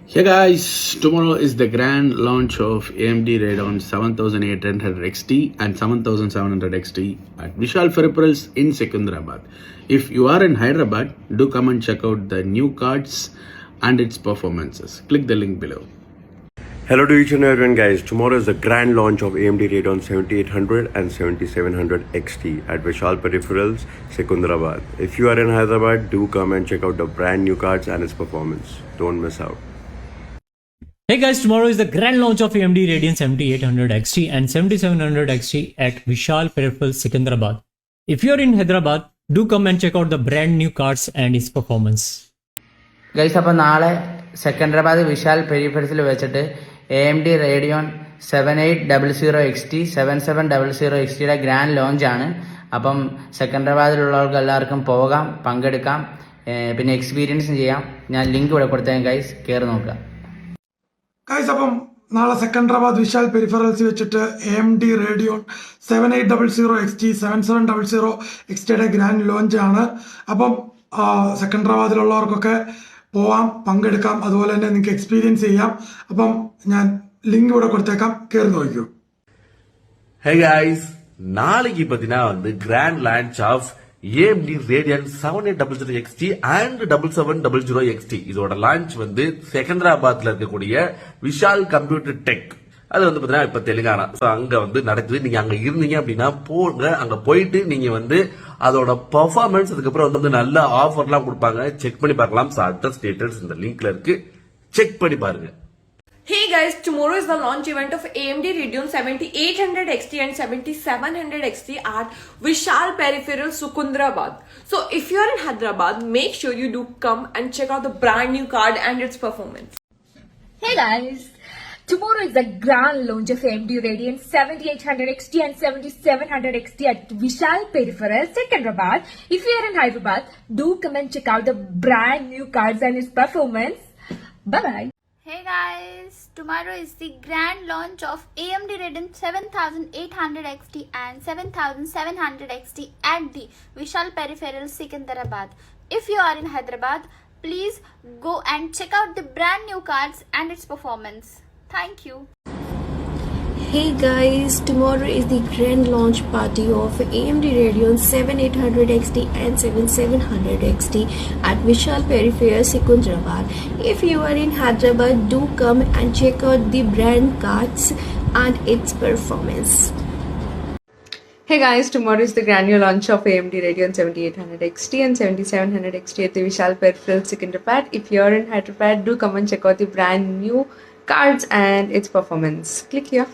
Hey guys, tomorrow is the grand launch of AMD Radeon 7800XT and 7700XT at Vishal Peripherals in Secunderabad. If you are in Hyderabad, do come and check out the new cards and its performances. Click the link below. Hello to each and everyone guys. Tomorrow is the grand launch of AMD Radeon 7800 and 7700 XT at Vishal Peripherals, Secunderabad. If you are in Hyderabad, do come and check out the brand new cards and its performance. Don't miss out. Hey guys, tomorrow is the grand launch of AMD Radeon 7800 XT and 7700 XT at Vishal Peripherals, Secunderabad. If you are in Hyderabad, do come and check out the brand new cards and its performance. Guys, അപ്പോൾ നാളെ സെക്കൻഡറാബാദ് വിശാൽ പെരിഫറൽസിൽ വെച്ചിട്ട് AMD Radeon 7800XT 7700XTയുടെ grand ലോഞ്ചാണ്. അപ്പം സെക്കൻഡറാബാദിലുള്ളവർക്ക് എല്ലാവർക്കും പോകാം, പങ്കെടുക്കാം, പിന്നെ experience ചെയ്യാം. ഞാൻ ലിങ്ക് ഇവിടെ കൊടുത്തേക്കാം ഗൈസ്, കയറി നോക്കുക. ഗൈസ്, അപ്പം നാളെ സെക്കൻഡറാബാദ് വിശാൽ പെരിഫറൽസ് വെച്ചിട്ട് AMD Radeon 7800XT 7700XTയുടെ ഗ്രാൻഡ് ലോഞ്ച് ആണ്. അപ്പം സെക്കൻഡറാബാദിലുള്ളവർക്കൊക്കെ പോവാം, പങ്കെടുക്കാം, അതുപോലെ തന്നെ നിങ്ങൾക്ക് എക്സ്പീരിയൻസ് ചെയ്യാം. അപ്പം ഞാൻ ലിങ്ക് ഇവിടെ കൊടുത്തേക്കാം, കയറി നോക്കൂ. Hey guys, நாளைக்கு பாத்தீங்கன்னா grand launch of AMD Radeon 7800XT and 7700XT இதோட லான்ச் செகந்தராபாத்ல இருக்கக்கூடிய விஷால் கம்ப்யூட்டர் டெக் அது பாத்தீங்கன்னா இப்ப தெலுங்கானா அங்க நடக்குது. நீங்க அங்க இருந்தீங்க அப்படின்னா போங்க, அங்க போயிட்டு நீங்க அதோட பெர்ஃபார்மன்ஸ் அதுக்கப்புறம் நல்ல ஆஃபர் எல்லாம் கொடுப்பாங்க, செக் பண்ணி பார்க்கலாம். அட்ரஸ் டீடைல்ஸ் இந்த லிங்க்ல இருக்கு, செக் பண்ணி பாருங்க. Hey guys, tomorrow is the launch event of AMD Radeon 7800XT and 7700XT at Vishal Peripherals, Secunderabad. So if you are in Hyderabad, make sure you do come and check out the brand new card and its performance. Hey guys, tomorrow is the grand launch of AMD Radeon 7800XT and 7700XT at Vishal Peripherals, Secunderabad. If you are in Hyderabad, do come and check out the brand new cards and its performance. Bye bye. Hey guys, tomorrow is the grand launch of AMD Radeon 7800XT and 7700XT at the Vishal Peripherals, Secunderabad. If you are in Hyderabad, please go and check out the brand new cards and its performance. Thank you. Hey guys, tomorrow is the grand launch party of AMD Radeon 7800XT and 7700XT at Vishal Peripherals, Secunderabad. If you are in Hyderabad, do come and check out the brand cards and its performance. Hey guys, tomorrow is the grand launch of AMD Radeon 7800XT and 7700XT at the Vishal Peripherals, Secunderabad. If you are in Hyderabad, do come and check out the brand new cards and its performance. Click here.